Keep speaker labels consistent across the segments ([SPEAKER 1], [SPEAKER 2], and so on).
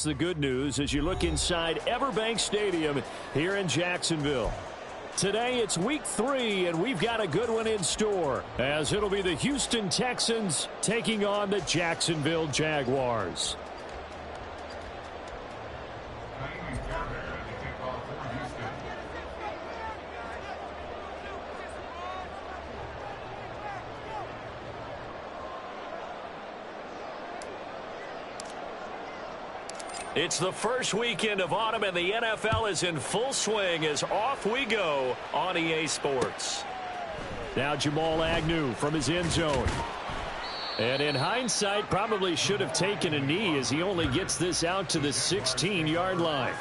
[SPEAKER 1] The good news as you look inside Everbank Stadium here in Jacksonville. Today it's week 3 and we've got a good one in store as it'll be the Houston Texans taking on the Jacksonville Jaguars. It's the first weekend of autumn, and the NFL is in full swing as off we go on EA Sports. Now Jamal Agnew from his end zone. And in hindsight, probably should have taken a knee as he only gets this out to the 16-yard line.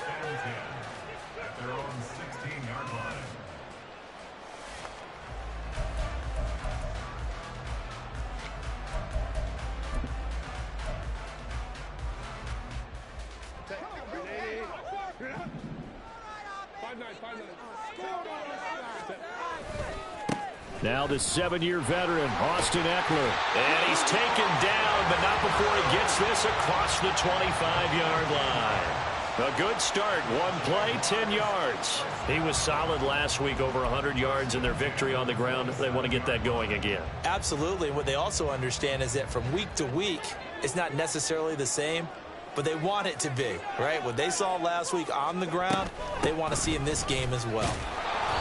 [SPEAKER 1] Now the 7-year veteran, Austin Eckler. And he's taken down, but not before he gets this across the 25-yard line. A good start. One play, 10 yards. He was solid last week, over 100 yards in their victory on the ground. They want to get that going again.
[SPEAKER 2] Absolutely. What they also understand is that from week to week, it's not necessarily the same, but they want it to be, right? What they saw last week on the ground, they want to see in this game as well.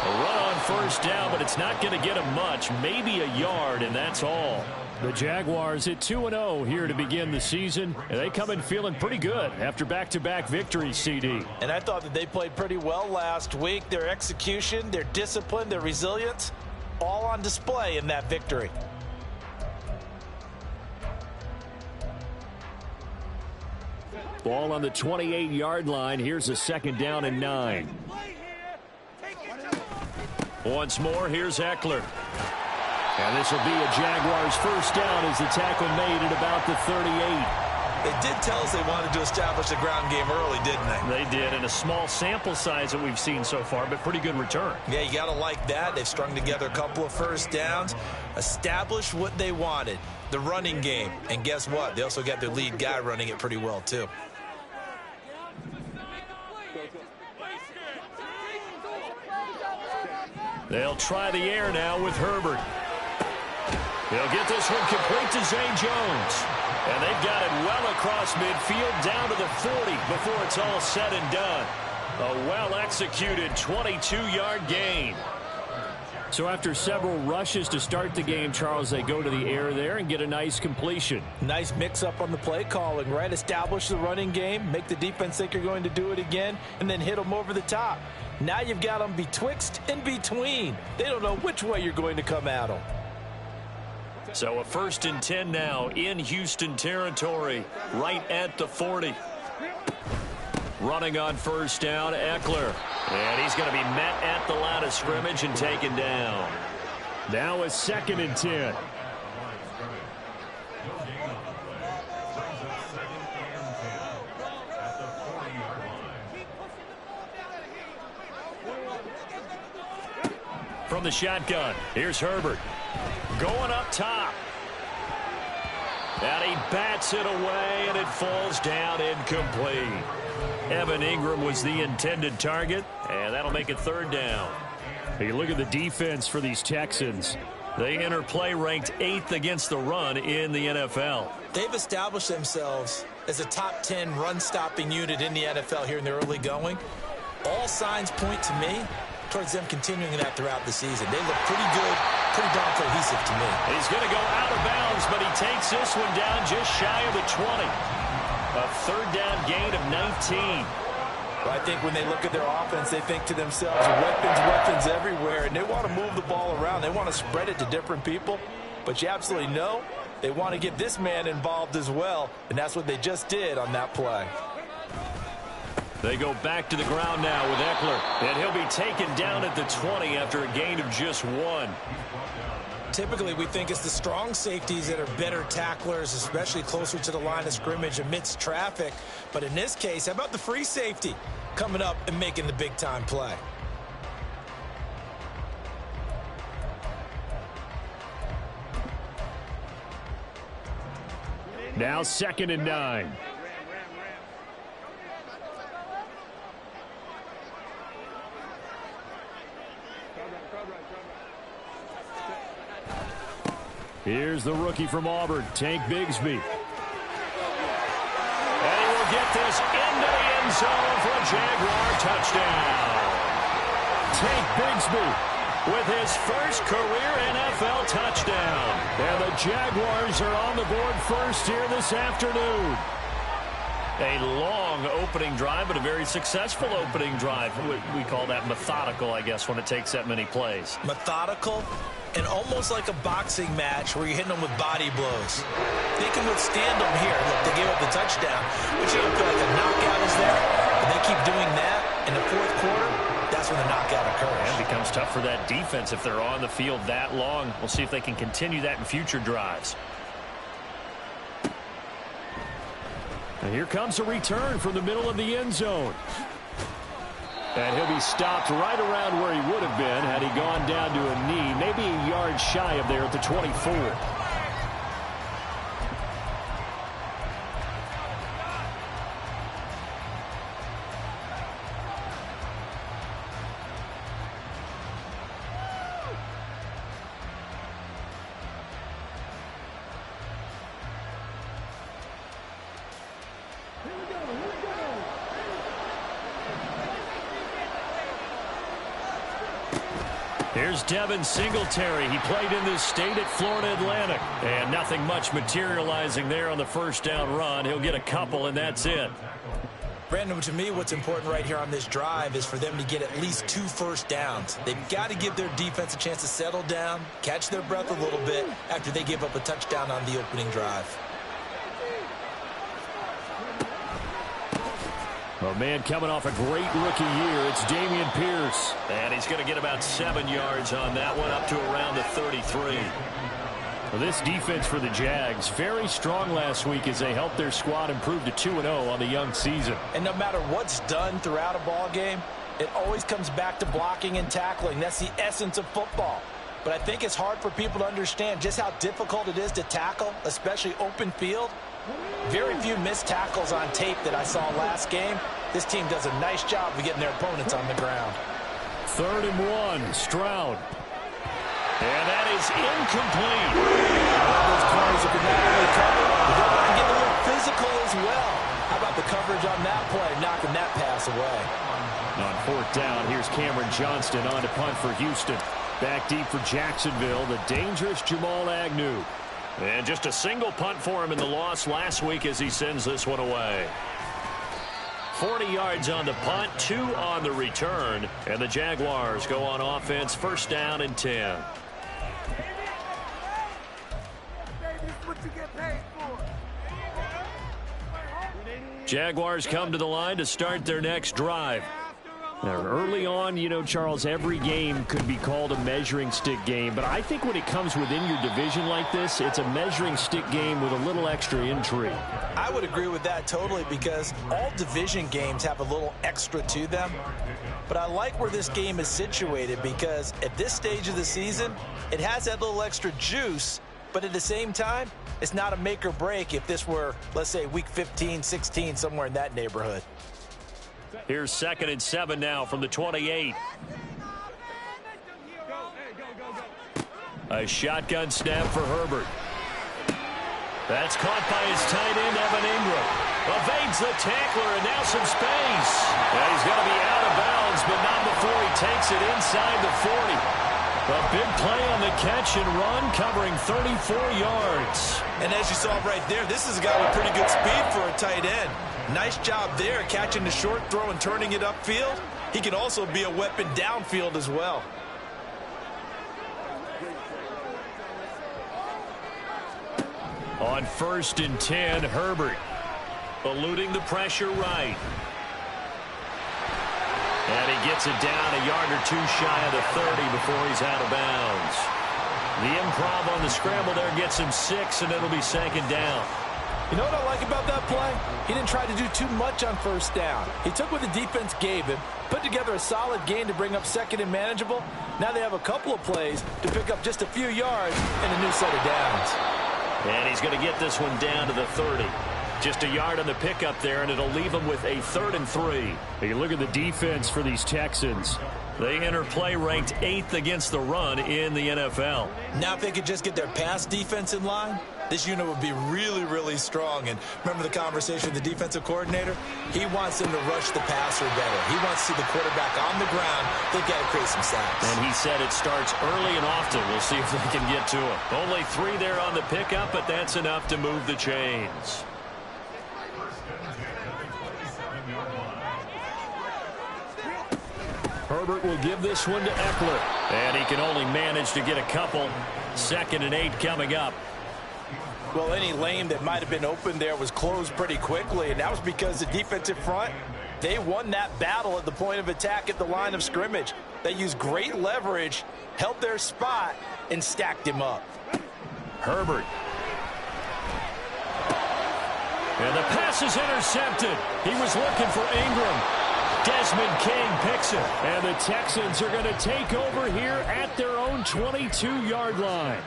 [SPEAKER 1] A run on first down, but it's not going to get him much, maybe a yard, and that's all. The Jaguars at 2-0 here to begin the season, and they come in feeling pretty good after back-to-back victories, CD.
[SPEAKER 2] And I thought that they played pretty well last week. Their execution, their discipline, their resilience, all on display in that victory.
[SPEAKER 1] Ball on the 28-yard line. Here's a 2nd down and 9. Once more, here's Eckler. And this will be a Jaguars first down as the tackle made at about the 38.
[SPEAKER 2] They did tell us they wanted to establish the ground game early, didn't they?
[SPEAKER 1] They did, in a small sample size that we've seen so far, but pretty good return.
[SPEAKER 2] Yeah, you got to like that. They've strung together a couple of first downs, established what they wanted, the running game. And guess what? They also got their lead guy running it pretty well, too.
[SPEAKER 1] They'll try the air now with Herbert. He'll get this one complete to Zay Jones. And they've got it well across midfield down to the 40 before it's all said and done. A well-executed 22-yard gain. So after several rushes to start the game, Charles, they go to the air there and get a nice completion.
[SPEAKER 2] Nice mix-up on the play calling, right? Establish the running game, make the defense think you're going to do it again, and then hit them over the top. Now you've got them betwixt and between. They don't know which way you're going to come at them.
[SPEAKER 1] So a 1st and 10 now in Houston territory, right at the 40. Running on first down, Eckler. And he's going to be met at the line of scrimmage and taken down. Now a 2nd and 10. From the shotgun, here's Herbert. Going up top. And he bats it away, and it falls down incomplete. Evan Ingram was the intended target, and that'll make it 3rd down. You look at the defense for these Texans. They enter play ranked 8th against the run in the NFL.
[SPEAKER 2] They've established themselves as a top 10 run-stopping unit in the NFL here in the early going. All signs point to me towards them continuing that throughout the season. They look pretty good, pretty darn cohesive to me.
[SPEAKER 1] He's going to go out of bounds, but he takes this one down just shy of the 20. A 3rd down gain of 19.
[SPEAKER 2] Well, I think when they look at their offense, they think to themselves, weapons everywhere, and they want to move the ball around. They want to spread it to different people, but you absolutely know they want to get this man involved as well, and that's what they just did on that play.
[SPEAKER 1] They go back to the ground now with Eckler, and he'll be taken down at the 20 after a gain of just 1.
[SPEAKER 2] Typically, we think it's the strong safeties that are better tacklers, especially closer to the line of scrimmage amidst traffic. But in this case, how about the free safety coming up and making the big-time play? Now 2nd and 9.
[SPEAKER 1] Here's the rookie from Auburn, Tank Bigsby. And he will get this into the end zone for a Jaguar touchdown. Tank Bigsby with his first career NFL touchdown. And the Jaguars are on the board first here this afternoon. A long opening drive, but a very successful opening drive. We call that methodical, I guess, when it takes that many plays.
[SPEAKER 2] Methodical and almost like a boxing match where you're hitting them with body blows. They can withstand them here. Look, they gave up the touchdown, but you don't feel like a knockout is there. But they keep doing that in the fourth quarter. That's when the knockout occurs.
[SPEAKER 1] And it becomes tough for that defense if they're on the field that long. We'll see if they can continue that in future drives. And here comes a return from the middle of the end zone. And he'll be stopped right around where he would have been had he gone down to a knee, maybe a yard shy of there at the 24. Here's Devin Singletary. He played in this state at Florida Atlantic. And nothing much materializing there on the first down run. He'll get a couple, and that's it.
[SPEAKER 2] Brandon, to me, what's important right here on this drive is for them to get at least 2 first downs. They've got to give their defense a chance to settle down, catch their breath a little bit after they give up a touchdown on the opening drive.
[SPEAKER 1] A man coming off a great rookie year, it's Dameon Pierce. And he's going to get about 7 yards on that one, up to around the 33. Well, this defense for the Jags, very strong last week as they helped their squad improve to 2-0 on the young season.
[SPEAKER 2] And no matter what's done throughout a ball game, it always comes back to blocking and tackling. That's the essence of football. But I think it's hard for people to understand just how difficult it is to tackle, especially open field. Very few missed tackles on tape that I saw last game. This team does a nice job of getting their opponents on the ground.
[SPEAKER 1] 3rd and 1, Stroud. And that is incomplete.
[SPEAKER 2] Those corners that can not only cover, but they're going to get a little physical as well. How about the coverage on that play, knocking that pass away?
[SPEAKER 1] On 4th down, here's Cameron Johnston on to punt for Houston. Back deep for Jacksonville, the dangerous Jamal Agnew. And just a single punt for him in the loss last week as he sends this one away. 40 yards on the punt, 2 on the return. And the Jaguars go on offense, 1st down and 10. Jaguars come to the line to start their next drive. Now, early on, you know, Charles, every game could be called a measuring stick game. But I think when it comes within your division like this, it's a measuring stick game with a little extra intrigue.
[SPEAKER 2] I would agree with that totally because all division games have a little extra to them. But I like where this game is situated because at this stage of the season, it has that little extra juice. But at the same time, it's not a make or break if this were, let's say, week 15, 16, somewhere in that neighborhood.
[SPEAKER 1] Here's 2nd and 7 now from the 28. A shotgun snap for Herbert. That's caught by his tight end, Evan Ingram. Evades the tackler, and now some space. And he's going to be out of bounds, but not before he takes it inside the 40. A big play on the catch and run, covering 34 yards.
[SPEAKER 2] And as you saw right there, this has got a pretty good speed for a tight end. Nice job there, catching the short throw and turning it upfield. He can also be a weapon downfield as well.
[SPEAKER 1] On 1st and 10, Herbert eluding the pressure right. And he gets it down a yard or 2 shy of the 30 before he's out of bounds. The improv on the scramble there gets him 6, and it'll be 2nd down.
[SPEAKER 2] You know what I like about that play? He didn't try to do too much on 1st down. He took what the defense gave him, put together a solid gain to bring up 2nd and manageable. Now they have a couple of plays to pick up just a few yards and a new set of downs.
[SPEAKER 1] And he's going to get this one down to the 30. Just a yard on the pickup there, and it'll leave them with a 3rd and 3.
[SPEAKER 3] You look at the defense for these Texans.
[SPEAKER 1] They enter play ranked 8th against the run in the NFL.
[SPEAKER 2] Now if they could just get their pass defense in line, this unit would be really, really strong. And remember the conversation with the defensive coordinator? He wants them to rush the passer better. He wants to see the quarterback on the ground. They've got to create some sacks.
[SPEAKER 1] And he said it starts early and often. We'll see if they can get to him. Only 3 there on the pickup, but that's enough to move the chains. Herbert will give this one to Eckler. And he can only manage to get a couple. 2nd and 8 coming up.
[SPEAKER 2] Well, any lane that might have been open there was closed pretty quickly, and that was because the defensive front, they won that battle at the point of attack at the line of scrimmage. They used great leverage, held their spot, and stacked him up.
[SPEAKER 1] Herbert. And the pass is intercepted. He was looking for Ingram. Desmond King picks it.
[SPEAKER 3] And the Texans are going to take over here at their own 22-yard line.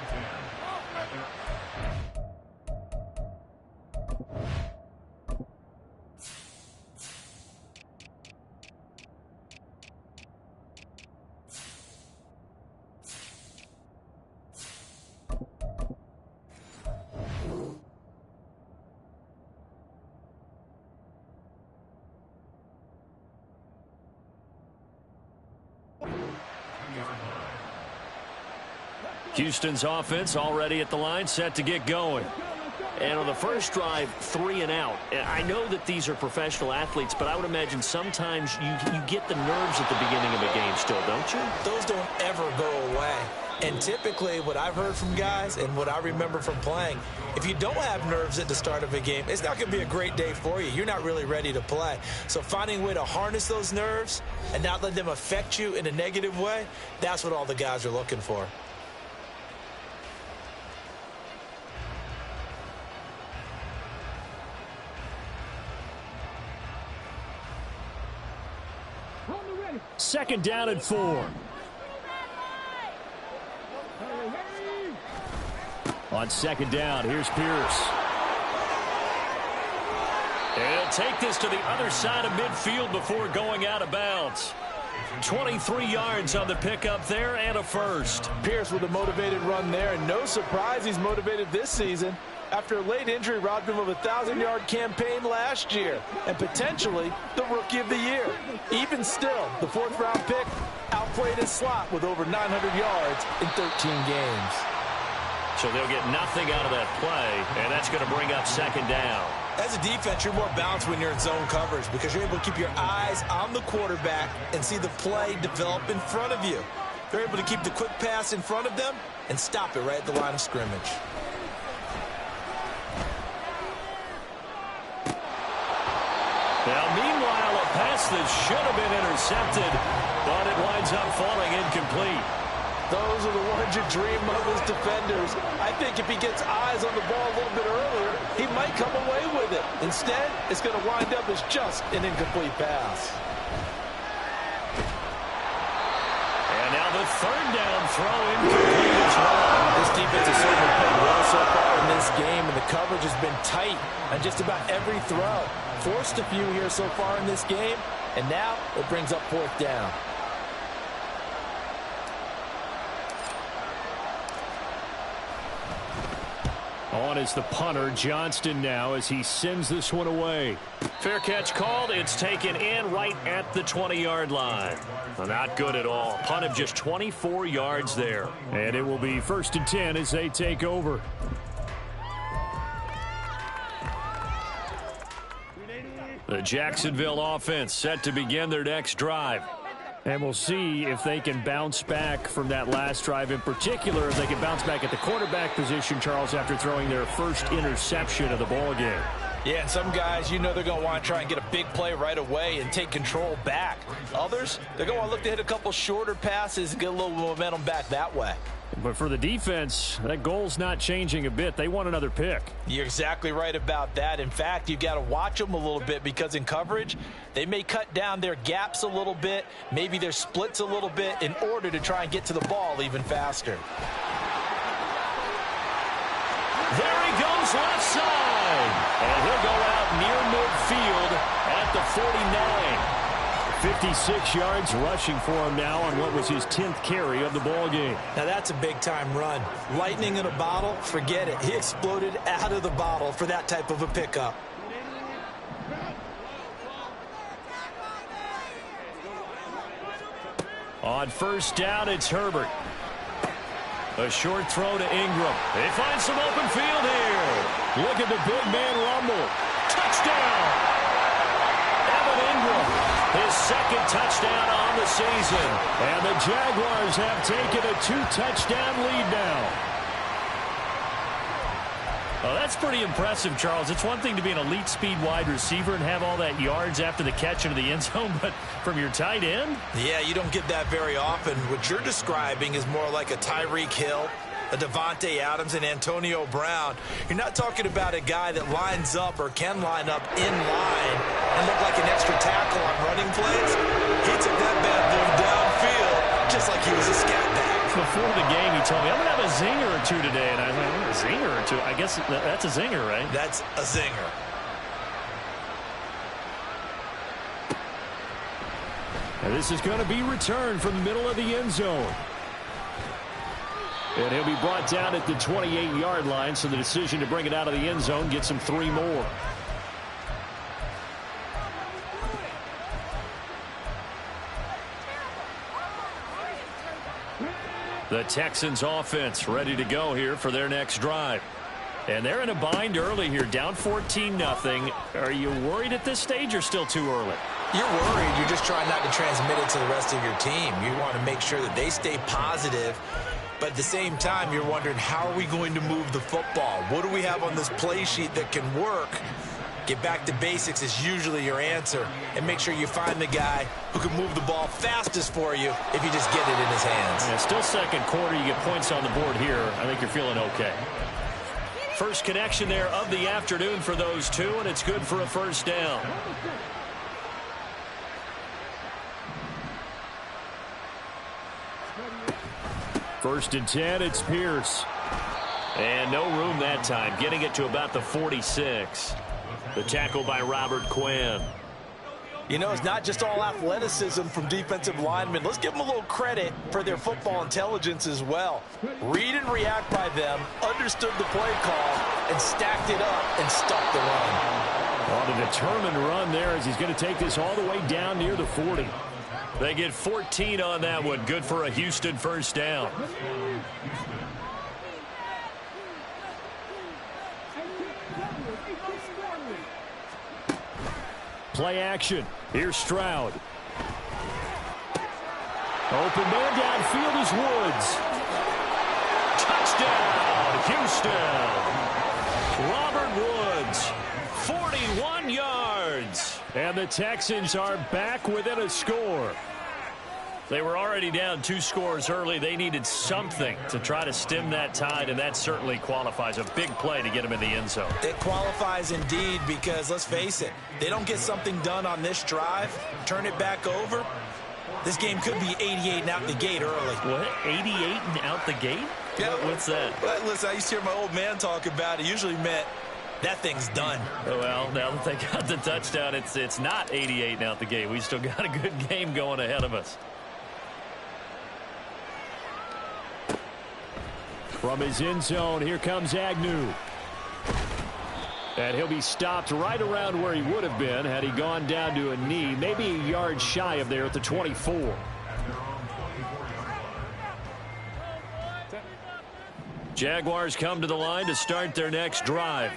[SPEAKER 1] Houston's offense already at the line, set to get going. And on the first drive, 3 and out. And I know that these are professional athletes, but I would imagine sometimes you get the nerves at the beginning of a game still, don't you?
[SPEAKER 2] Those don't ever go away. And typically what I've heard from guys and what I remember from playing, if you don't have nerves at the start of a game, it's not going to be a great day for you. You're not really ready to play. So finding a way to harness those nerves and not let them affect you in a negative way, that's what all the guys are looking for.
[SPEAKER 3] Second down and 4. On second down, here's Pierce.
[SPEAKER 1] He'll take this to the other side of midfield before going out of bounds. 23 yards on the pickup there and a first.
[SPEAKER 2] Pierce with a motivated run there, and no surprise he's motivated this season. After a late injury robbed him of a 1,000-yard campaign last year and potentially the Rookie of the Year. Even still, the 4th-round pick outplayed his slot with over 900 yards in 13 games.
[SPEAKER 1] So they'll get nothing out of that play, and that's going to bring up second down.
[SPEAKER 2] As a defense, you're more balanced when you're in zone coverage because you're able to keep your eyes on the quarterback and see the play develop in front of you. They're able to keep the quick pass in front of them and stop it right at the line of scrimmage.
[SPEAKER 1] Now, meanwhile, a pass that should have been intercepted, but it winds up falling incomplete.
[SPEAKER 2] Those are the ones you dream of as defenders. I think if he gets eyes on the ball a little bit earlier, he might come away with it. Instead, it's going to wind up as just an incomplete pass.
[SPEAKER 1] And now the 3rd down throw incomplete as well.
[SPEAKER 2] This defense has certainly played well so far in this game, and the coverage has been tight on just about every throw. Forced a few here so far in this game, and now it brings up 4th down.
[SPEAKER 3] On is the punter, Johnston, now as he sends this one away.
[SPEAKER 1] Fair catch called. It's taken in right at the 20-yard line. Well, not good at all. Punt of just 24 yards there.
[SPEAKER 3] And it will be 1st and 10 as they take over.
[SPEAKER 1] The Jacksonville offense set to begin their next drive.
[SPEAKER 3] And we'll see if they can bounce back from that last drive. In particular, if they can bounce back at the quarterback position, Charles, after throwing their first interception of the ball game.
[SPEAKER 2] Yeah, and some guys, you know they're going to want to try and get a big play right away and take control back. Others, they're going to want to look to hit a couple shorter passes and get a little momentum back that way.
[SPEAKER 3] But for the defense, that goal's not changing a bit. They want another pick.
[SPEAKER 2] You're exactly right about that. In fact, you've got to watch them a little bit because in coverage, they may cut down their gaps a little bit, maybe their splits a little bit in order to try and get to the ball even faster.
[SPEAKER 1] There he goes left side. And he'll go out near midfield at the 49.
[SPEAKER 3] 56 yards rushing for him now on what was his 10th carry of the ball game.
[SPEAKER 2] Now that's a big-time run. Lightning in a bottle, forget it. He exploded out of the bottle for that type of a pickup.
[SPEAKER 1] On first down, it's Herbert. A short throw to Ingram. They find some open field here. Look at the big man rumble. Touchdown! Evan Ingram. His second touchdown on the season. And the Jaguars have taken a 2-touchdown lead now. Oh, that's pretty impressive, Charles. It's one thing to be an elite speed wide receiver and have all that yards after the catch into the end zone, but from your tight end?
[SPEAKER 2] Yeah, you don't get that very often. What you're describing is more like a Tyreek Hill, a Devontae Adams, and Antonio Brown. You're not talking about a guy that lines up or can line up in line and look like an extra tackle on running plays. He took that bad boy downfield just like he was a scat back.
[SPEAKER 1] Before the game, he told me, I'm going to have a zinger or two today. And I was like, a zinger or two? I guess that's a zinger, right?
[SPEAKER 2] That's a zinger.
[SPEAKER 3] And this is going to be returned from the middle of the end zone. And he'll be brought down at the 28-yard line, so the decision to bring it out of the end zone gets him 3 more.
[SPEAKER 1] The Texans offense ready to go here for their next drive. And they're in a bind early here, down 14-0. Are you worried at this stage or still too early?
[SPEAKER 2] You're worried. You're just trying not to transmit it to the rest of your team. You want to make sure that they stay positive. But at the same time, you're wondering, how are we going to move the football? What do we have on this play sheet that can work? Get back to basics is usually your answer. And make sure you find the guy who can move the ball fastest for you if you just get it in his hands.
[SPEAKER 1] Yeah, still second quarter. You get points on the board here. I think you're feeling okay. First connection there of the afternoon for those two, and it's good for a first down.
[SPEAKER 3] First and 10, it's Pierce.
[SPEAKER 1] And no room that time, getting it to about the 46. The tackle by Robert Quinn.
[SPEAKER 2] You know, it's not just all athleticism from defensive linemen. Let's give them a little credit for their football intelligence as well. Read and react by them, understood the play call, and stacked it up and stuck the run.
[SPEAKER 3] On a determined run there as he's going to take this all the way down near the 40.
[SPEAKER 1] They get 14 on that one. Good for a Houston first down.
[SPEAKER 3] Play action. Here's Stroud. Open man downfield is Woods.
[SPEAKER 1] Touchdown, Houston. Robert Woods, 41 yards.
[SPEAKER 3] And the Texans are back within a score.
[SPEAKER 1] They were already down 2 scores early. They needed something to try to stem that tide, and that certainly qualifies. A big play to get them in the end zone.
[SPEAKER 2] It qualifies indeed because, let's face it, they don't get something done on this drive, turn it back over, this game could be 88 and out the gate early.
[SPEAKER 1] What? 88 and out the gate?
[SPEAKER 2] Yeah.
[SPEAKER 1] What's that?
[SPEAKER 2] Well, listen, I used to hear my old man talk about it. Usually meant that thing's done.
[SPEAKER 1] Well, now that they got the touchdown, it's not 88 and out the gate. We still got a good game going ahead of us.
[SPEAKER 3] From his end zone, here comes Agnew. And he'll be stopped right around where he would have been had he gone down to a knee, maybe a yard shy of there at the 24.
[SPEAKER 1] Jaguars come to the line to start their next drive.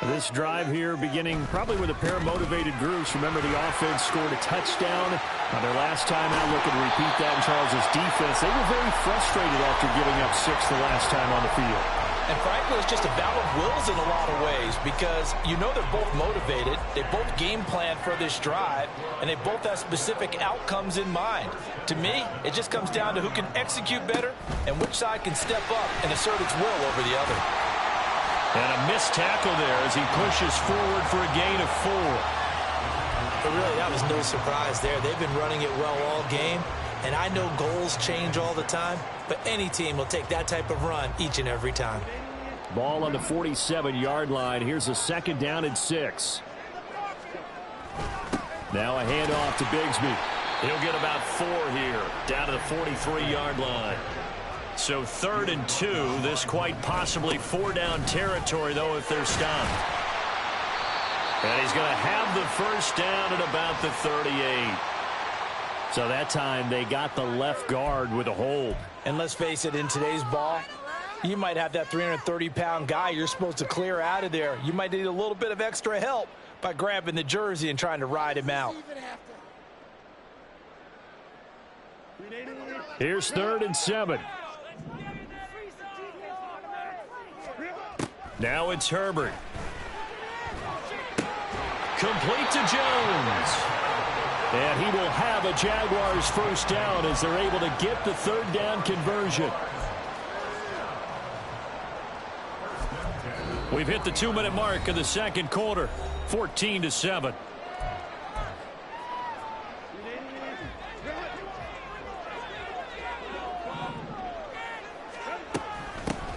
[SPEAKER 3] This drive here beginning probably with a pair of motivated groups. Remember, the offense scored a touchdown on their last time out. Looking to repeat that in Charles's defense. They were very frustrated after giving up 6 the last time on the field.
[SPEAKER 2] And frankly, it's just a battle of wills in a lot of ways because you know they're both motivated. They both game plan for this drive, and they both have specific outcomes in mind. To me, it just comes down to who can execute better and which side can step up and assert its will over the other.
[SPEAKER 1] And a missed tackle there as he pushes forward for a gain of 4.
[SPEAKER 2] But really, that was no surprise there. They've been running it well all game. And I know goals change all the time, but any team will take that type of run each and every time.
[SPEAKER 3] Ball on the 47-yard line. Here's a 2nd down and 6. Now a handoff to Bigsby.
[SPEAKER 1] He'll get about 4 here, down to the 43-yard line. So 3rd and 2. This quite possibly 4-down territory, though, if they're stopped. And he's going to have the first down at about the 38.
[SPEAKER 3] So that time they got the left guard with a hold.
[SPEAKER 2] And let's face it, in today's ball, you might have that 330-pound guy you're supposed to clear out of there. You might need a little bit of extra help by grabbing the jersey and trying to ride him out.
[SPEAKER 3] Here's 3rd and 7.
[SPEAKER 1] Now it's Herbert. Complete to Jones.
[SPEAKER 3] And he will have a Jaguars first down as they're able to get the 3rd down conversion.
[SPEAKER 1] We've hit the 2-minute mark of the 2nd quarter. 14-7.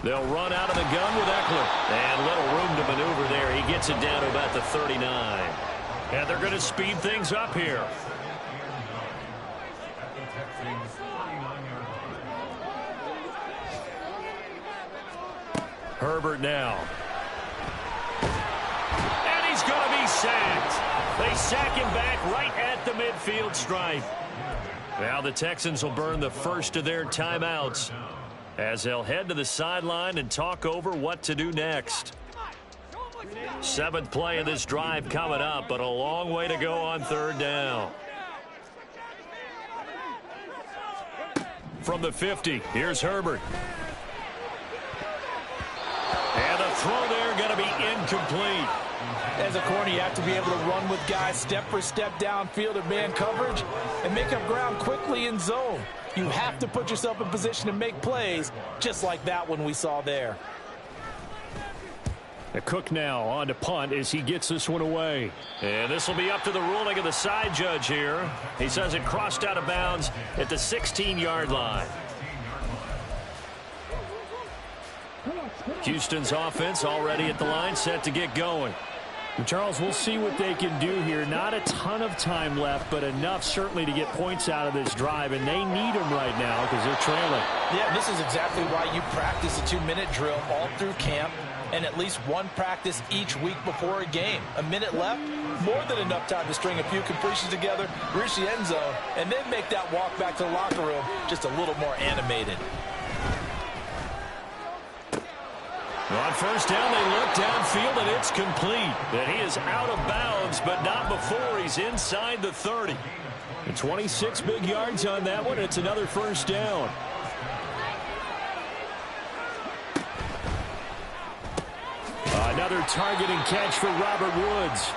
[SPEAKER 1] They'll run out of the gun with Eckler. And little room to maneuver there. He gets it down to about the 39. And they're going to speed things up here. Herbert now. And he's going to be sacked. They sack him back right at the midfield stripe. Now the Texans will burn the first of their timeouts as they'll head to the sideline and talk over what to do next. 7th play of this drive coming up, but a long way to go on 3rd down. From the 50, here's Herbert. And the throw there going to be incomplete.
[SPEAKER 2] As a corner, you have to be able to run with guys step for step downfield in man coverage and make up ground quickly in zone. You have to put yourself in position to make plays, just like that one we saw there.
[SPEAKER 3] Cook now on to punt as he gets this one away.
[SPEAKER 1] And this will be up to the ruling of the side judge here. He says it crossed out of bounds at the 16-yard line. Houston's offense already at the line, set to get going.
[SPEAKER 3] Charles, we'll see what they can do here. Not a ton of time left, but enough certainly to get points out of this drive, and they need them right now because they're trailing.
[SPEAKER 2] Yeah, this is exactly why you practice a 2-minute drill all through camp and at least one practice each week before a game. A minute left, more than enough time to string a few completions together, reach the end zone, and then make that walk back to the locker room just a little more animated.
[SPEAKER 1] On first down, they look downfield, and it's complete. And he is out of bounds, but not before he's inside the 30.
[SPEAKER 3] And 26 big yards on that one. It's another first down. Another targeting catch for Robert Woods.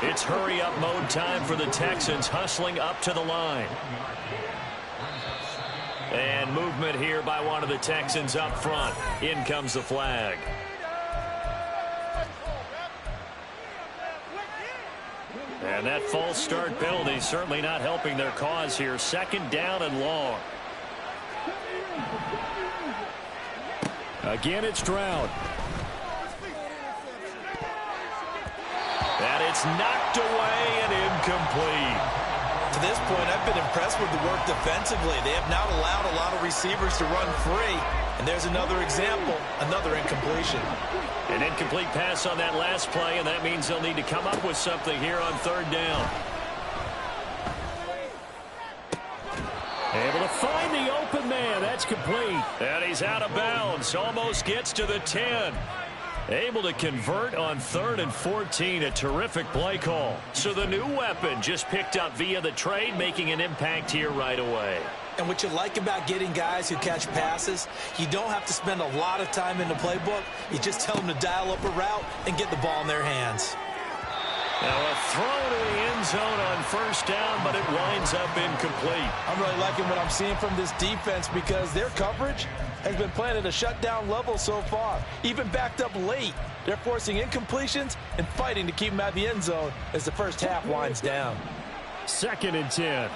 [SPEAKER 1] It's hurry-up mode time for the Texans, hustling up to the line. And movement here by one of the Texans up front. In comes the flag. And that false start penalty certainly not helping their cause here. 2nd down and long.
[SPEAKER 3] Again, it's Stroud.
[SPEAKER 1] And it's knocked away and incomplete.
[SPEAKER 2] To this point, I've been impressed with the work defensively. They have not allowed a lot of receivers to run free. And there's another example, another incompletion.
[SPEAKER 1] An incomplete pass on that last play, and that means they'll need to come up with something here on 3rd down.
[SPEAKER 3] Able to find the open man. That's complete.
[SPEAKER 1] And he's out of bounds. Almost gets to the 10. Able to convert on 3rd and 14. A terrific play call. So the new weapon just picked up via the trade, making an impact here right away.
[SPEAKER 2] And what you like about getting guys who catch passes, you don't have to spend a lot of time in the playbook. You just tell them to dial up a route and get the ball in their hands.
[SPEAKER 1] Now a throw to the end zone on first down, but it winds up incomplete.
[SPEAKER 2] I'm really liking what I'm seeing from this defense because their coverage has been playing at a shutdown level so far. Even backed up late, they're forcing incompletions and fighting to keep them out of the end zone as the first half winds down.
[SPEAKER 3] 2nd and 10.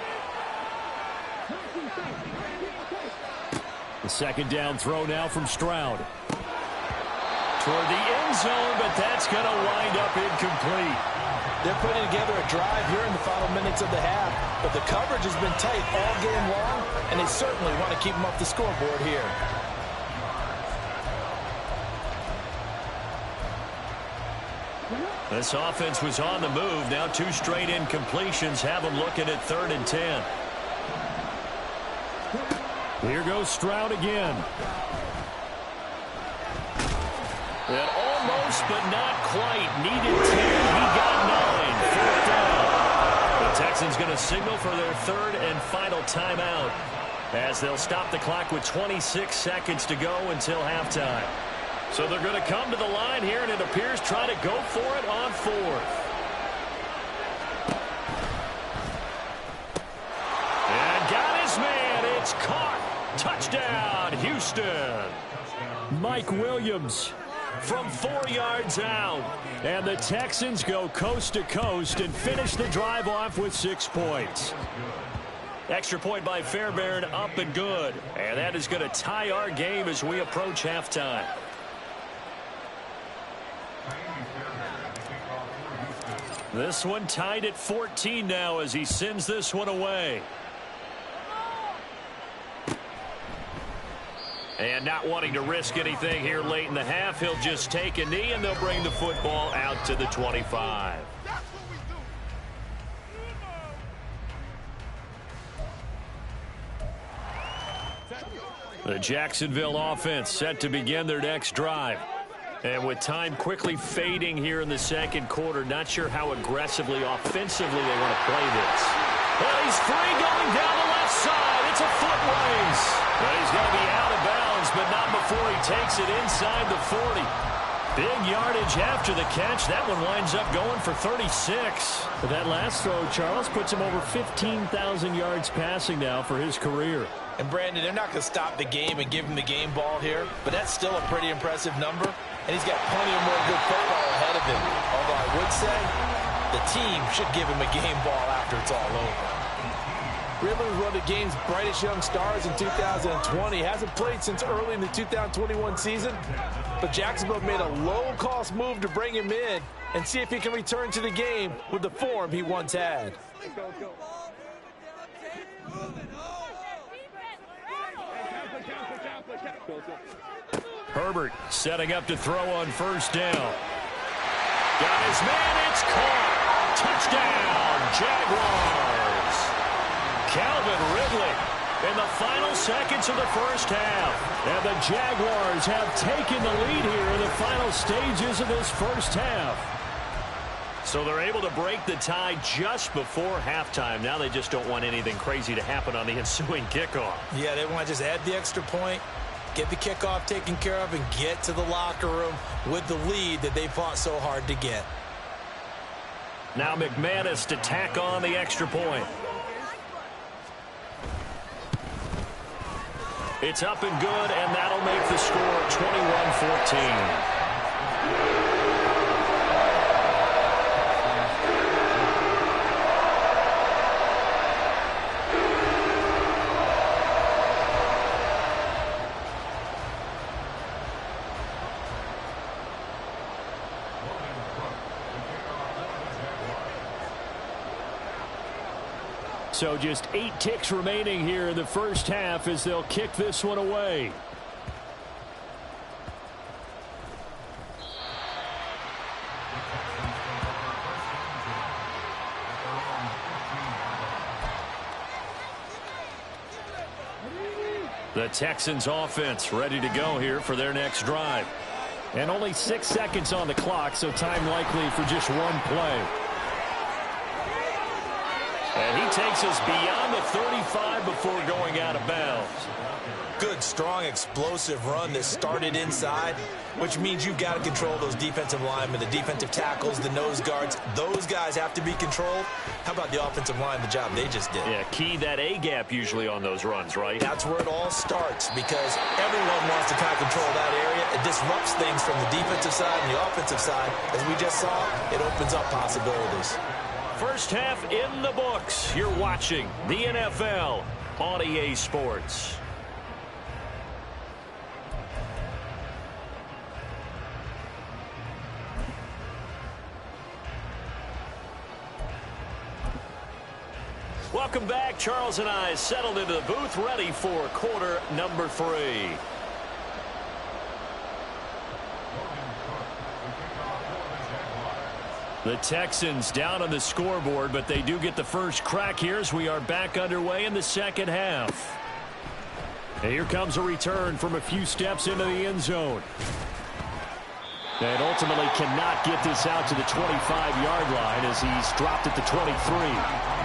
[SPEAKER 3] The 2nd down throw now from Stroud.
[SPEAKER 1] toward the end zone, but that's going to wind up incomplete.
[SPEAKER 2] They're putting together a drive here in the final minutes of the half, but the coverage has been tight all game long, and they certainly want to keep them off the scoreboard here.
[SPEAKER 1] This offense was on the move. Now 2 straight incompletions have them looking at 3rd and 10.
[SPEAKER 3] Here goes Stroud again.
[SPEAKER 1] And almost, but not quite. Needed 10. He got 9. 4th down. The Texans going to signal for their 3rd and final timeout as they'll stop the clock with 26 seconds to go until halftime. So they're going to come to the line here, and it appears try to go for it on 4th. And got his man. It's caught. Touchdown, Houston.
[SPEAKER 3] Mike Williams
[SPEAKER 1] from 4 yards out.
[SPEAKER 3] And the Texans go coast to coast and finish the drive off with 6 points.
[SPEAKER 1] Extra point by Fairbairn, up and good. And that is going to tie our game as we approach halftime. This one tied at 14 now as he sends this one away. And not wanting to risk anything here late in the half, he'll just take a knee, and they'll bring the football out to the 25. The Jacksonville offense set to begin their next drive. And with time quickly fading here in the second quarter, not sure how aggressively, offensively they want to play this. Well, he's free going down the left side. It's a foot race. But he's going to be out of bounds, but not before he takes it inside the 40. Big yardage after the catch. That one winds up going for 36.
[SPEAKER 3] But that last throw, Charles, puts him over 15,000 yards passing now for his career.
[SPEAKER 2] And Brandon, they're not going to stop the game and give him the game ball here, but that's still a pretty impressive number. And he's got plenty of more good football ahead of him. Although I would say the team should give him a game ball after it's all over. Ridley was one of the game's brightest young stars in 2020. Hasn't played since early in the 2021 season. But Jacksonville made a low-cost move to bring him in and see if he can return to the game with the form he once had.
[SPEAKER 1] Herbert setting up to throw on 1st down. Got his man. It's caught. Touchdown, Jaguars. Calvin Ridley in the final seconds of the first half.
[SPEAKER 3] And the Jaguars have taken the lead here in the final stages of this first half.
[SPEAKER 1] So they're able to break the tie just before halftime. Now they just don't want anything crazy to happen on the ensuing kickoff.
[SPEAKER 2] Yeah, they want to just add the extra point, get the kickoff taken care of, and get to the locker room with the lead that they fought so hard to get.
[SPEAKER 1] Now McManus to tack on the extra point. It's up and good, and that'll make the score 21-14.
[SPEAKER 3] So just 8 ticks remaining here in the first half as they'll kick this one away.
[SPEAKER 1] The Texans offense ready to go here for their next drive.
[SPEAKER 3] And only 6 seconds on the clock, so time likely for just one play.
[SPEAKER 1] And he takes us beyond the 35 before going out of bounds.
[SPEAKER 2] Good, strong, explosive run that started inside, which means you've got to control those defensive linemen, the defensive tackles, the nose guards. Those guys have to be controlled. How about the offensive line, the job they just did?
[SPEAKER 1] Yeah, key that A-gap usually on those runs, right?
[SPEAKER 2] That's where it all starts because everyone wants to kind of control that area. It disrupts things from the defensive side and the offensive side. As we just saw, it opens up possibilities.
[SPEAKER 1] First half in the books. You're watching the NFL on EA Sports. Welcome back. Charles and I settled into the booth, ready for quarter number 3. The Texans down on the scoreboard, but they do get the first crack here as we are back underway in the second half. And here comes a return from a few steps into the end zone. And ultimately cannot get this out to the 25-yard line as he's dropped at the 23.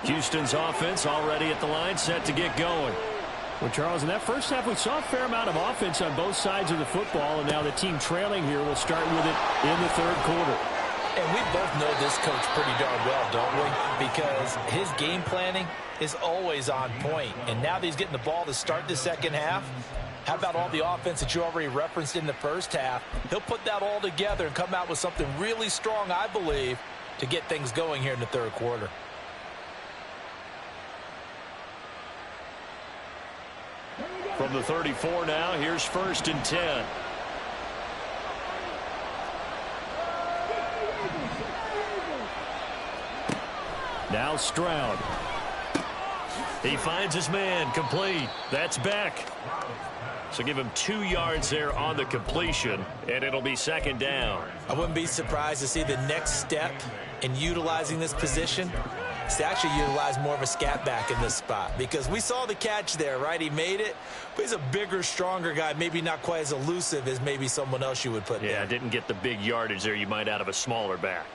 [SPEAKER 1] Houston's offense already at the line, set to get going. Well, Charles, in that first half, we saw a fair amount of offense on both sides of the football, and now the team trailing here will start with it in the third quarter.
[SPEAKER 2] And we both know this coach pretty darn well, don't we? Because his game planning is always on point. And now that he's getting the ball to start the second half, how about all the offense that you already referenced in the first half? He'll put that all together and come out with something really strong, I believe, to get things going here in the third quarter.
[SPEAKER 1] From the 34 now, here's 1st and 10. Now Stroud. He finds his man, complete. That's Beck. So give him 2 yards there on the completion, and it'll be second down.
[SPEAKER 2] I wouldn't be surprised to see the next step in utilizing this position is to actually utilize more of a scat back in this spot, because we saw the catch there, right? He made it, but he's a bigger, stronger guy, maybe not quite as elusive as maybe someone else you would put there.
[SPEAKER 1] Yeah, didn't get the big yardage there you might out of a smaller back.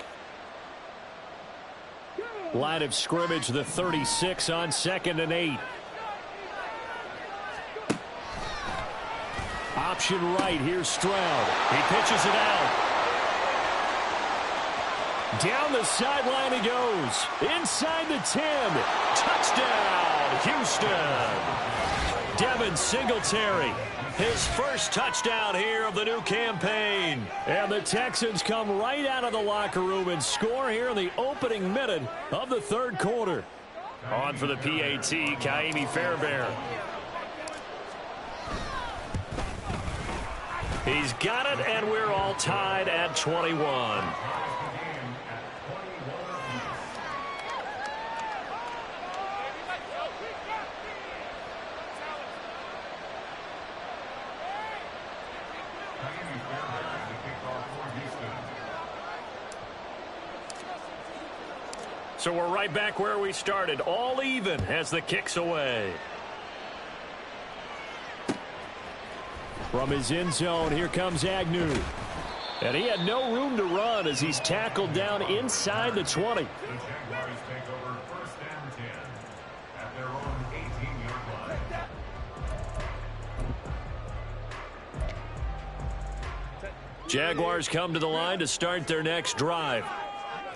[SPEAKER 1] Line of scrimmage, the 36 on 2nd and 8. Option right, here's Stroud. He pitches it out. Down the sideline he goes. Inside the 10. Touchdown, Houston. Devin Singletary. His first touchdown here of the new campaign. And the Texans come right out of the locker room and score here in the opening minute of the third quarter. On for the PAT, Kaimi Fairbairn. He's got it, and we're all tied at 21. So we're right back where we started, all even as the kick's away. From his end zone, here comes Agnew. And he had no room to run as he's tackled down inside the 20. Jaguars come to the line to start their next drive.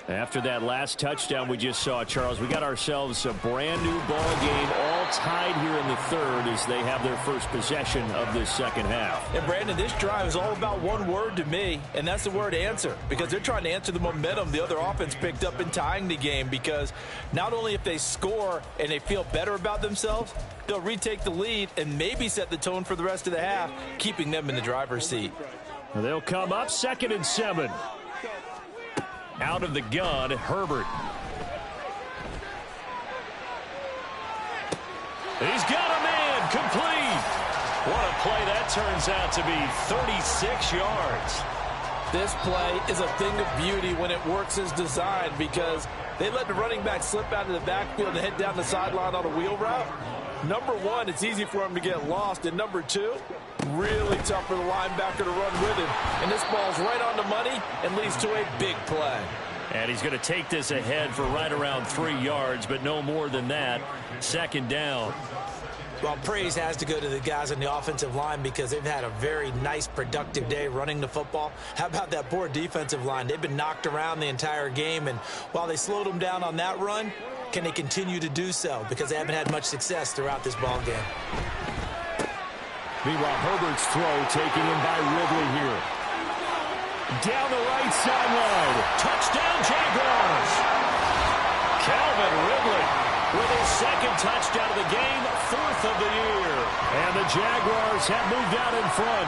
[SPEAKER 1] After that last touchdown we just saw, Charles, we got ourselves a brand new ball game, all tied here in the third as they have their first possession of this second half.
[SPEAKER 2] And Brandon, this drive is all about one word to me, and that's the word answer, because they're trying to answer the momentum the other offense picked up in tying the game, because not only if they score and they feel better about themselves, they'll retake the lead and maybe set the tone for the rest of the half, keeping them in the driver's seat.
[SPEAKER 3] They'll come up 2nd and 7.
[SPEAKER 1] Out of the gun, Herbert. He's got a man, complete. What a play that turns out to be, 36 yards.
[SPEAKER 2] This play is a thing of beauty when it works as designed, because they let the running back slip out of the backfield and head down the sideline on a wheel route. Number one, it's easy for him to get lost. And number two, really tough for the linebacker to run with him. And this ball's right on the money and leads to a big play.
[SPEAKER 1] And he's going to take this ahead for right around 3 yards, but no more than that. Second down.
[SPEAKER 2] Well, praise has to go to the guys on the offensive line, because they've had a very nice, productive day running the football. How about that poor defensive line? They've been knocked around the entire game, and while they slowed them down on that run, can they continue to do so? Because they haven't had much success throughout this ball game.
[SPEAKER 3] Meanwhile, Herbert's throw taken in by Ridley here. Down the right sideline.
[SPEAKER 1] Touchdown, Jaguars. Calvin Ridley with his second touchdown of the game, 4th of the year.
[SPEAKER 3] And the Jaguars have moved out in front.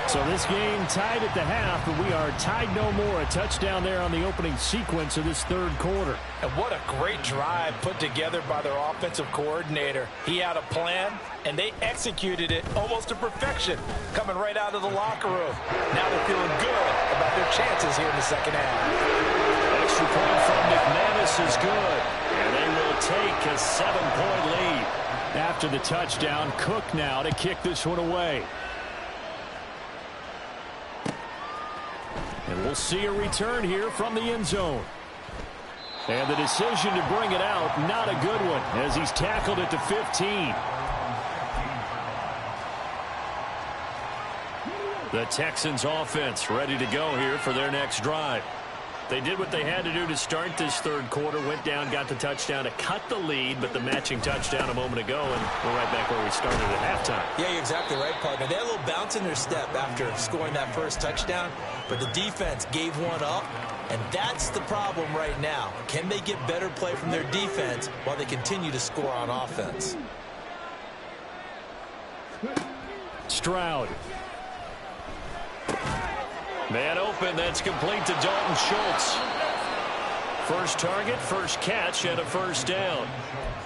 [SPEAKER 3] So this game tied at the half, but we are tied no more. A touchdown there on the opening sequence of this third quarter.
[SPEAKER 2] And what a great drive put together by their offensive coordinator. He had a plan, and they executed it almost to perfection, coming right out of the locker room. Now they're feeling good about their chances here in the second half.
[SPEAKER 1] Extra point from McManus is good, and they will take a 7-point lead.
[SPEAKER 3] After the touchdown, Cook now to kick this one away. And we'll see a return here from the end zone. And the decision to bring it out, not a good one, as he's tackled at the 15. The Texans offense ready to go here for their next drive. They did what they had to do to start this third quarter, went down, got the touchdown to cut the lead, but the matching touchdown a moment ago, and we're right back where we started at halftime.
[SPEAKER 2] Yeah, you're exactly right, partner. They had a little bounce in their step after scoring that first touchdown, but the defense gave one up, and that's the problem right now. Can they get better play from their defense while they continue to score on offense?
[SPEAKER 3] Stroud.
[SPEAKER 1] Man open, that's complete to Dalton Schultz. First target, first catch, and a first down.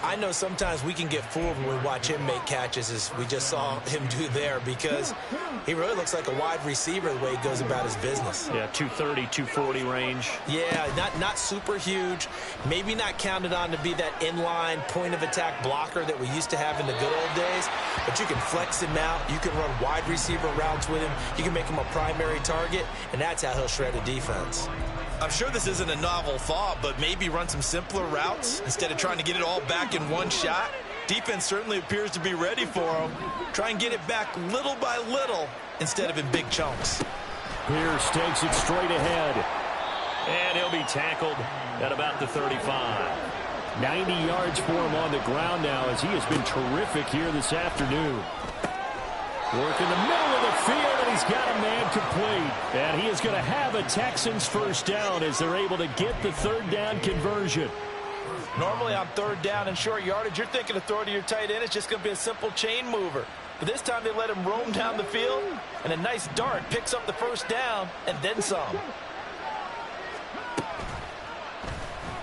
[SPEAKER 2] I know sometimes we can get fooled when we watch him make catches, as we just saw him do there, because he really looks like a wide receiver the way he goes about his business.
[SPEAKER 1] Yeah, 230, 240 range.
[SPEAKER 2] Yeah, not super huge. Maybe not counted on to be that inline point-of-attack blocker that we used to have in the good old days, but you can flex him out. You can run wide receiver routes with him. You can make him a primary target, and that's how he'll shred a defense. I'm sure this isn't a novel thought, but maybe run some simpler routes instead of trying to get it all back in one shot. Defense certainly appears to be ready for him. Try and get it back little by little instead of in big chunks.
[SPEAKER 3] Pierce takes it straight ahead.
[SPEAKER 1] And he'll be tackled at about the 35.
[SPEAKER 3] 90 yards for him on the ground now, as he has been terrific here this afternoon. Work in the middle of the field, and he's got a man complete. And he is going to have a Texans first down as they're able to get the third down conversion.
[SPEAKER 2] Normally on third down and short yardage, you're thinking of throw to your tight end. It's just going to be a simple chain mover. But this time they let him roam down the field, and a nice dart picks up the first down and then some.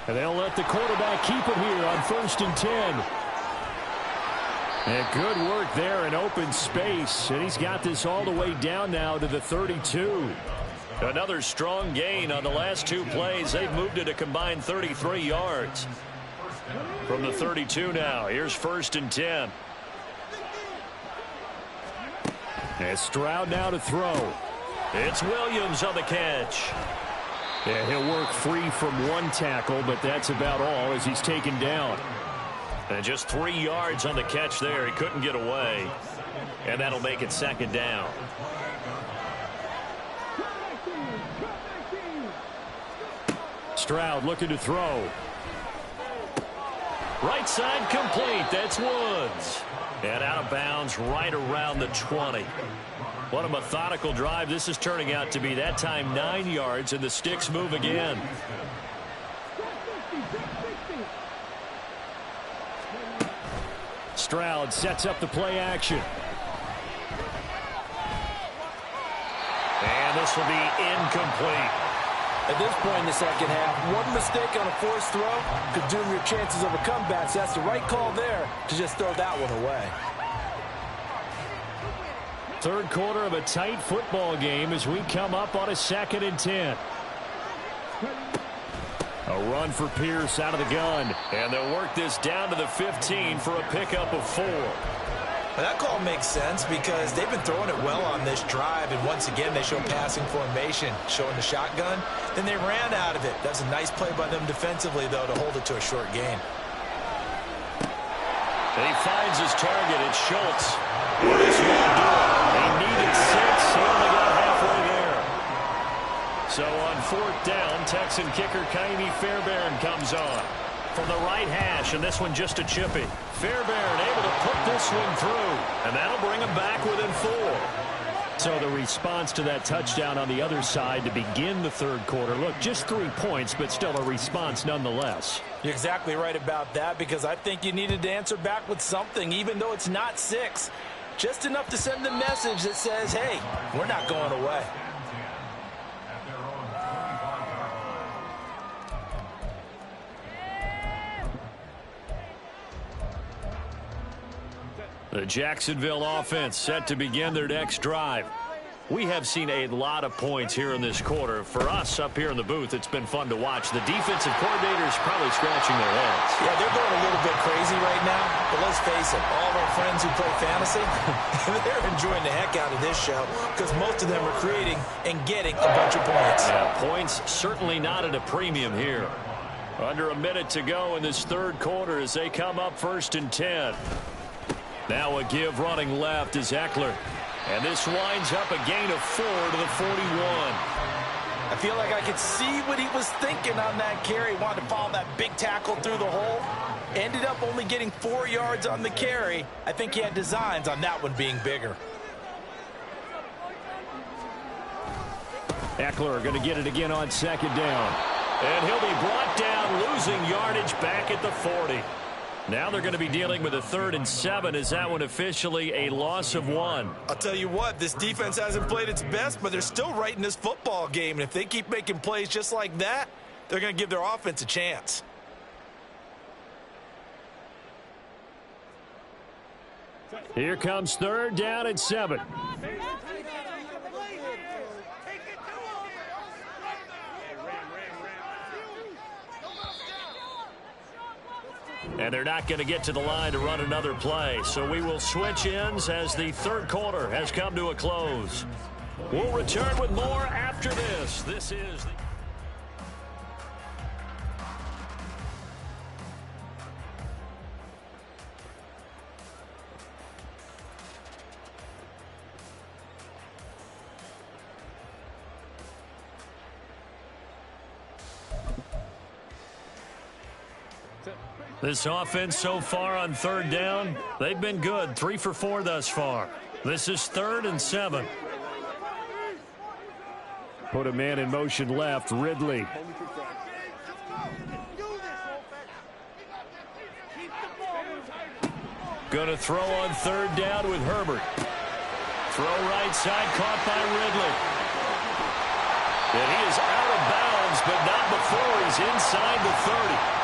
[SPEAKER 3] And they'll let the quarterback keep it here on 1st and 10. And good work there in open space. And he's got this all the way down now to the 32.
[SPEAKER 1] Another strong gain on the last two plays. They've moved it a combined 33 yards. From the 32 now, here's 1st and 10.
[SPEAKER 3] And Stroud now to throw.
[SPEAKER 1] It's Williams on the catch.
[SPEAKER 3] Yeah, he'll work free from one tackle, but that's about all as he's taken down.
[SPEAKER 1] And just 3 yards on the catch there. He couldn't get away. And that'll make it 2nd down.
[SPEAKER 3] Stroud looking to throw.
[SPEAKER 1] Right side complete. That's Woods. And out of bounds right around the 20. What a methodical drive this is turning out to be. That time 9 yards, and the sticks move again.
[SPEAKER 3] Stroud sets up the play action.
[SPEAKER 1] And this will be incomplete.
[SPEAKER 2] At this point in the second half, one mistake on a forced throw could doom your chances of a comeback. So that's the right call there to just throw that one away.
[SPEAKER 3] Third quarter of a tight football game as we come up on a 2nd and 10. A run for Pierce out of the gun.
[SPEAKER 1] And they'll work this down to the 15 for a pickup of 4.
[SPEAKER 2] Well, that call makes sense because they've been throwing it well on this drive, and once again they show passing formation, showing the shotgun. Then they ran out of it. That's a nice play by them defensively, though, to hold it to a short gain.
[SPEAKER 1] And he finds his target. It's Schultz. This won't do it. He needed 6. He only got halfway there. So on 4th down, Texan kicker Kaimi Fairbairn comes on from the right hash, and this one just a chippy. Fairbairn able to put this one through, and that'll bring him back within 4.
[SPEAKER 3] So the response to that touchdown on the other side to begin the third quarter. Look, just 3 points, but still a response nonetheless.
[SPEAKER 2] You're exactly right about that, because I think you needed to answer back with something, even though it's not 6. Just enough to send the message that says, hey, we're not going away.
[SPEAKER 1] The Jacksonville offense set to begin their next drive. We have seen a lot of points here in this quarter. For us up here in the booth, it's been fun to watch. The defensive coordinators probably scratching their heads.
[SPEAKER 2] Yeah, they're going a little bit crazy right now. But let's face it, all of our friends who play fantasy, they're enjoying the heck out of this show because most of them are creating and getting a bunch of points.
[SPEAKER 1] Yeah, points certainly not at a premium here. Under a minute to go in this third quarter as they come up 1st and 10. Now a give running left is Eckler. And this winds up a gain of 4 to the 41.
[SPEAKER 2] I feel like I could see what he was thinking on that carry. Wanted to follow that big tackle through the hole. Ended up only getting 4 yards on the carry. I think he had designs on that one being bigger.
[SPEAKER 3] Eckler going to get it again on 2nd down.
[SPEAKER 1] And he'll be brought down, losing yardage back at the 40. Now they're going to be dealing with a 3rd and 7. Is that one officially a loss of 1?
[SPEAKER 2] I'll tell you what, this defense hasn't played its best, but they're still right in this football game. And if they keep making plays just like that, they're going to give their offense a chance.
[SPEAKER 3] Here comes 3rd down and 7.
[SPEAKER 1] And they're not going to get to the line to run another play. So we will switch ends as the third quarter has come to a close. We'll return with more after this. This is the... This offense so far on 3rd down, they've been good. 3 for 4 thus far. This is 3rd and 7.
[SPEAKER 3] Put a man in motion left, Ridley.
[SPEAKER 1] Gonna throw on 3rd down with Herbert. Throw right side, caught by Ridley. And he is out of bounds, but not before he's inside the 30.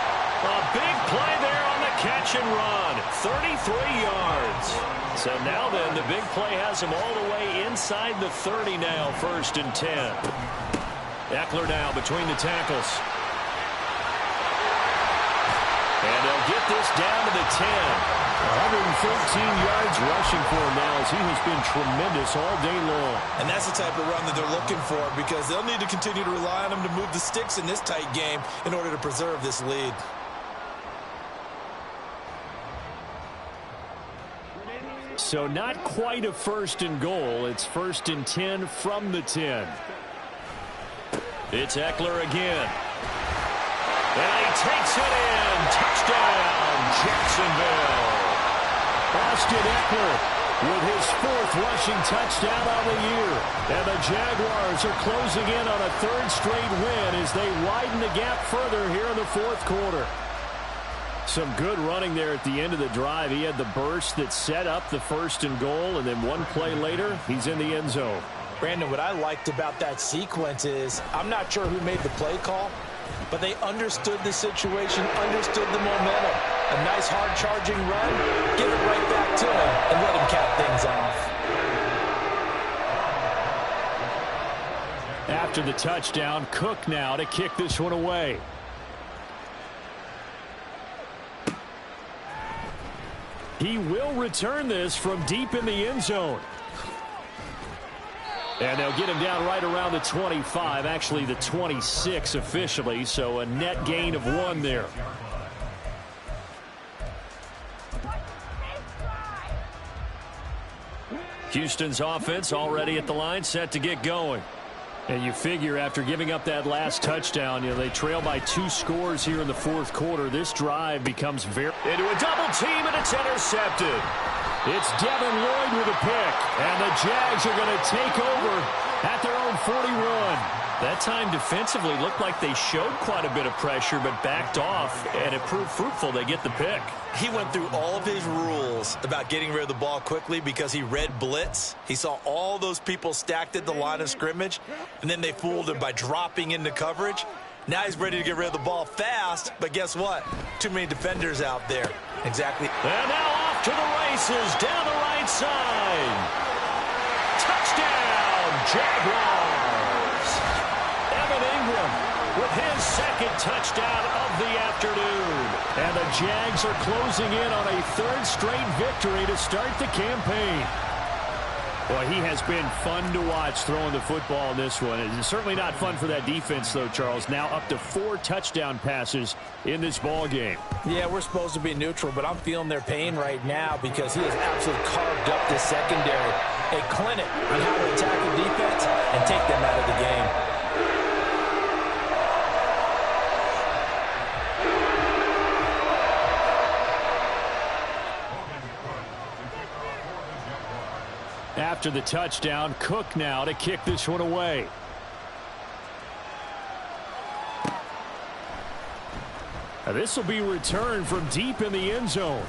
[SPEAKER 1] A big play there on the catch and run. 33 yards. So now then, the big play has him all the way inside the 30 now, 1st and 10. Eckler now between the tackles. And they'll get this down to the 10.
[SPEAKER 3] 113 yards rushing for him now as he has been tremendous all day long.
[SPEAKER 2] And that's the type of run that they're looking for because they'll need to continue to rely on him to move the sticks in this tight game in order to preserve this lead.
[SPEAKER 3] So not quite a 1st and goal. It's 1st and 10 from the 10.
[SPEAKER 1] It's Eckler again. And he takes it in. Touchdown, Jacksonville.
[SPEAKER 3] Austin Eckler with his 4th rushing touchdown on the year. And the Jaguars are closing in on a 3rd straight win as they widen the gap further here in the 4th quarter. Some good running there at the end of the drive. He had the burst that set up the 1st and goal, and then one play later, he's in the end zone.
[SPEAKER 2] Brandon, what I liked about that sequence is I'm not sure who made the play call, but they understood the situation, understood the momentum. A nice hard-charging run, give it right back to him, and let him cap things off.
[SPEAKER 3] After the touchdown, Cook now to kick this one away. He will return this from deep in the end zone. And they'll get him down right around the 25, actually the 26 officially, so a net gain of 1 there.
[SPEAKER 1] Houston's offense already at the line, set to get going.
[SPEAKER 3] And you figure after giving up that last touchdown, they trail by 2 scores here in the 4th quarter. This drive becomes very...
[SPEAKER 1] Into a double team, and it's intercepted.
[SPEAKER 3] It's Devin Lloyd with a pick, and the Jags are going to take over at their own 41.
[SPEAKER 1] That time defensively looked like they showed quite a bit of pressure but backed off, and it proved fruitful. They get the pick.
[SPEAKER 2] He went through all of his rules about getting rid of the ball quickly because he read blitz. He saw all those people stacked at the line of scrimmage, and then they fooled him by dropping into coverage. Now he's ready to get rid of the ball fast, but guess what? Too many defenders out there. Exactly.
[SPEAKER 1] And now off to the races down the right side. Touchdown, Jaguars. With his second touchdown of the afternoon.
[SPEAKER 3] And the Jags are closing in on a third straight victory to start the campaign. Boy, he has been fun to watch throwing the football in this one. It's certainly not fun for that defense, though, Charles. Now up to 4 touchdown passes in this ball game.
[SPEAKER 2] Yeah, we're supposed to be neutral, but I'm feeling their pain right now because he has absolutely carved up the secondary. A clinic on how to attack the defense and take them out of the game.
[SPEAKER 3] After the touchdown, Cook now to kick this one away. Now this will be returned from deep in the end zone.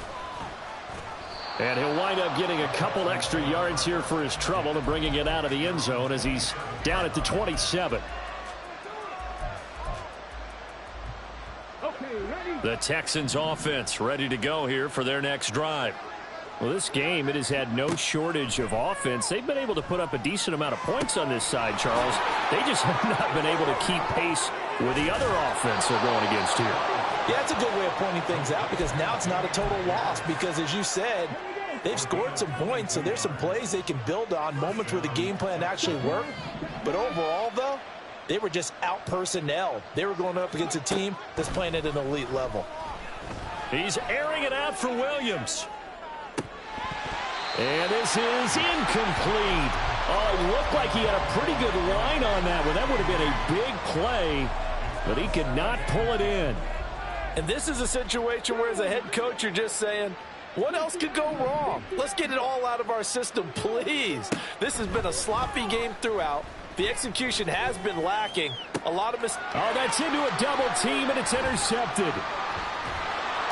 [SPEAKER 3] And he'll wind up getting a couple extra yards here for his trouble and bringing it out of the end zone as he's down at the 27. The Texans offense ready to go here for their next drive. Well, this game, it has had no shortage of offense. They've been able to put up a decent amount of points on this side, Charles. They just have not been able to keep pace with the other offense they're going against here.
[SPEAKER 2] Yeah, it's a good way of pointing things out because now it's not a total loss because, as you said, they've scored some points, so there's some plays they can build on, moments where the game plan actually worked. But overall, though, they were just out-personnel. They were going up against a team that's playing at an elite level.
[SPEAKER 3] He's airing it out for Williams. And this is incomplete. Oh, it looked like he had a pretty good line on that one. That would have been a big play, but he could not pull it in.
[SPEAKER 2] And this is a situation where, as a head coach, you're just saying, what else could go wrong? Let's get it all out of our system, please. This has been a sloppy game throughout. The execution has been lacking. A lot of mistakes.
[SPEAKER 3] Oh, that's into a double team, and it's intercepted.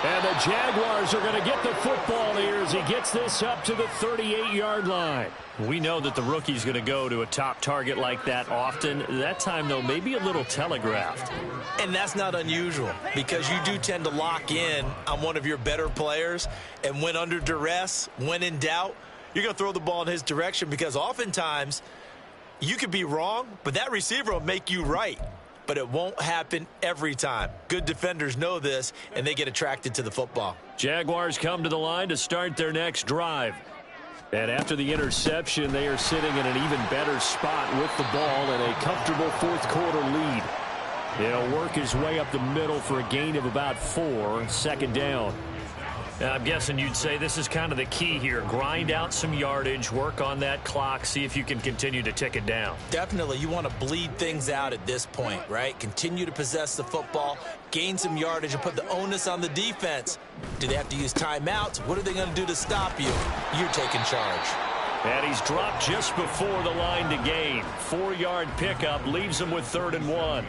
[SPEAKER 3] And the Jaguars are going to get the football here as he gets this up to the 38-yard line.
[SPEAKER 1] We know that the rookie's going to go to a top target like that often. That time, though, maybe a little telegraphed.
[SPEAKER 2] And that's not unusual because you do tend to lock in on one of your better players. And when under duress, when in doubt, you're going to throw the ball in his direction because oftentimes you could be wrong, but that receiver will make you right. But it won't happen every time. Good defenders know this, and they get attracted to the football.
[SPEAKER 1] Jaguars come to the line to start their next drive.
[SPEAKER 3] And after the interception, they are sitting in an even better spot with the ball and a comfortable fourth-quarter lead. He'll work his way up the middle for a gain of about 4, second down.
[SPEAKER 1] I'm guessing you'd say this is kind of the key here. Grind out some yardage, work on that clock, see if you can continue to tick it down.
[SPEAKER 2] Definitely. You want to bleed things out at this point, right? Continue to possess the football, gain some yardage, and put the onus on the defense. Do they have to use timeouts? What are they going to do to stop you? You're taking charge.
[SPEAKER 1] And he's dropped just before the line to gain. 4-yard pickup leaves him with 3rd and 1.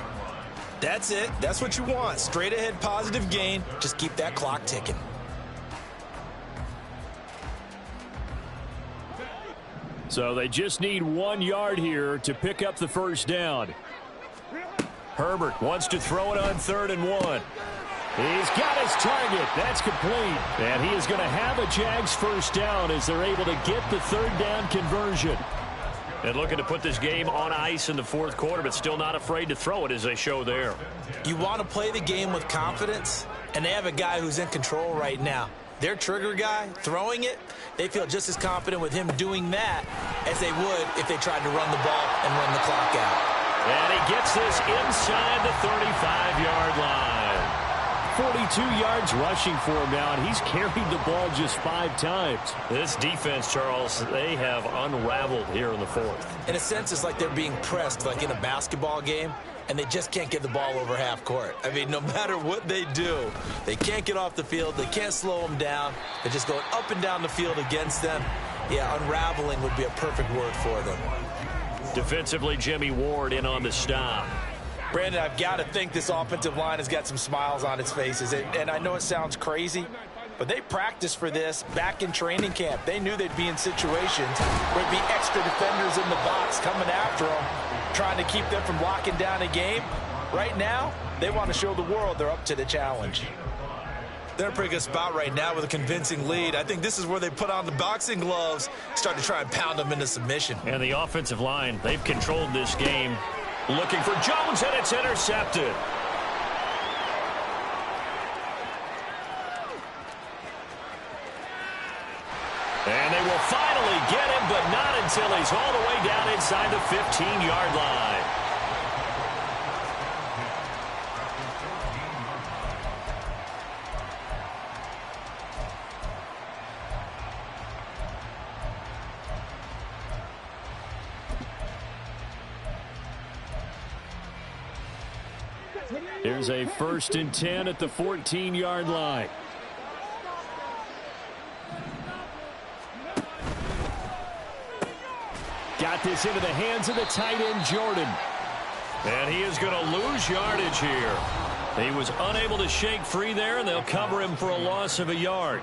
[SPEAKER 2] That's it. That's what you want. Straight ahead positive gain. Just keep that clock ticking.
[SPEAKER 3] So they just need 1 yard here to pick up the first down.
[SPEAKER 1] Herbert wants to throw it on 3rd and 1.
[SPEAKER 3] He's got his target. That's complete. And he is going to have a Jags first down as they're able to get the 3rd down conversion.
[SPEAKER 1] And looking to put this game on ice in the 4th quarter, but still not afraid to throw it as they show there.
[SPEAKER 2] You want to play the game with confidence, and they have a guy who's in control right now. Their trigger guy throwing it, they feel just as confident with him doing that as they would if they tried to run the ball and run the clock out.
[SPEAKER 1] And he gets this inside the 35-yard line.
[SPEAKER 3] 42 yards rushing for him now, and he's carried the ball just 5 times.
[SPEAKER 1] This defense, Charles, they have unraveled here in the 4th.
[SPEAKER 2] In a sense, it's like they're being pressed like in a basketball game, and they just can't get the ball over half court. I mean, no matter what they do, they can't get off the field. They can't slow them down. They're just going up and down the field against them. Yeah, unraveling would be a perfect word for them.
[SPEAKER 1] Defensively, Jimmy Ward in on the stop.
[SPEAKER 2] Brandon, I've got to think this offensive line has got some smiles on its faces. And I know it sounds crazy, but they practiced for this back in training camp. They knew they'd be in situations where there'd be extra defenders in the box coming after them, trying to keep them from locking down a game. Right now, they want to show the world they're up to the challenge.
[SPEAKER 4] They're in a pretty good spot right now with a convincing lead. I think this is where they put on the boxing gloves, start to try and pound them into submission.
[SPEAKER 1] And the offensive line, they've controlled this game. Looking for Jones, and it's intercepted. And they will finally get him, but not until he's all the way down inside the 15-yard line. Here's a 1st and 10 at the 14-yard line. Got this into the hands of the tight end, Jordan. And he is going to lose yardage here. He was unable to shake free there, and they'll cover him for a loss of a yard.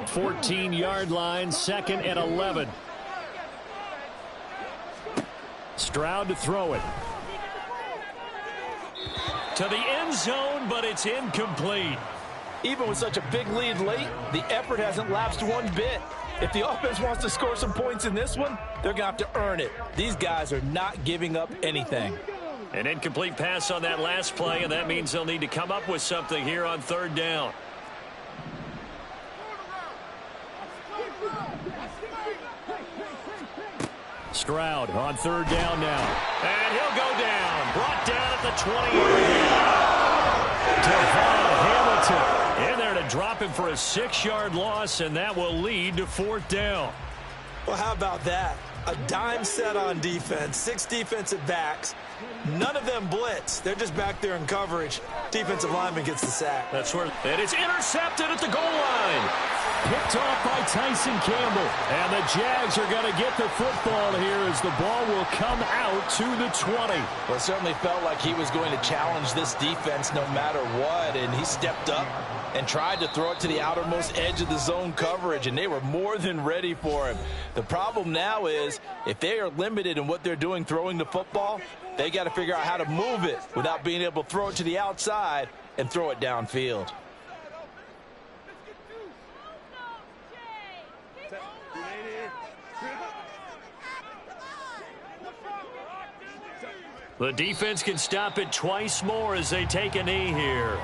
[SPEAKER 1] 14-yard line, 2nd and 11. Stroud to throw it. To the end zone, but it's incomplete.
[SPEAKER 2] Even with such a big lead late, the effort hasn't lapsed one bit. If the offense wants to score some points in this one, they're going to have to earn it. These guys are not giving up anything.
[SPEAKER 1] An incomplete pass on that last play, and that means they'll need to come up with something here on 3rd down. Stroud on 3rd down now. And he'll go down. Brought down at the 20-yard line. Devon Hamilton in there to drop him for a 6-yard loss, and that will lead to 4th down.
[SPEAKER 4] Well, how about that? A dime set on defense, 6 defensive backs. None of them blitz. They're just back there in coverage. Defensive lineman gets the sack.
[SPEAKER 1] That's where it is intercepted at the goal line. Picked off by Tyson Campbell. And the Jags are going to get the football here as the ball will come out to the 20.
[SPEAKER 2] Well, it certainly felt like he was going to challenge this defense no matter what, and he stepped up and tried to throw it to the outermost edge of the zone coverage, and they were more than ready for him. The problem now is if they are limited in what they're doing throwing the football, they got to figure out how to move it without being able to throw it to the outside and throw it downfield.
[SPEAKER 1] The defense can stop it twice more as they take a knee here.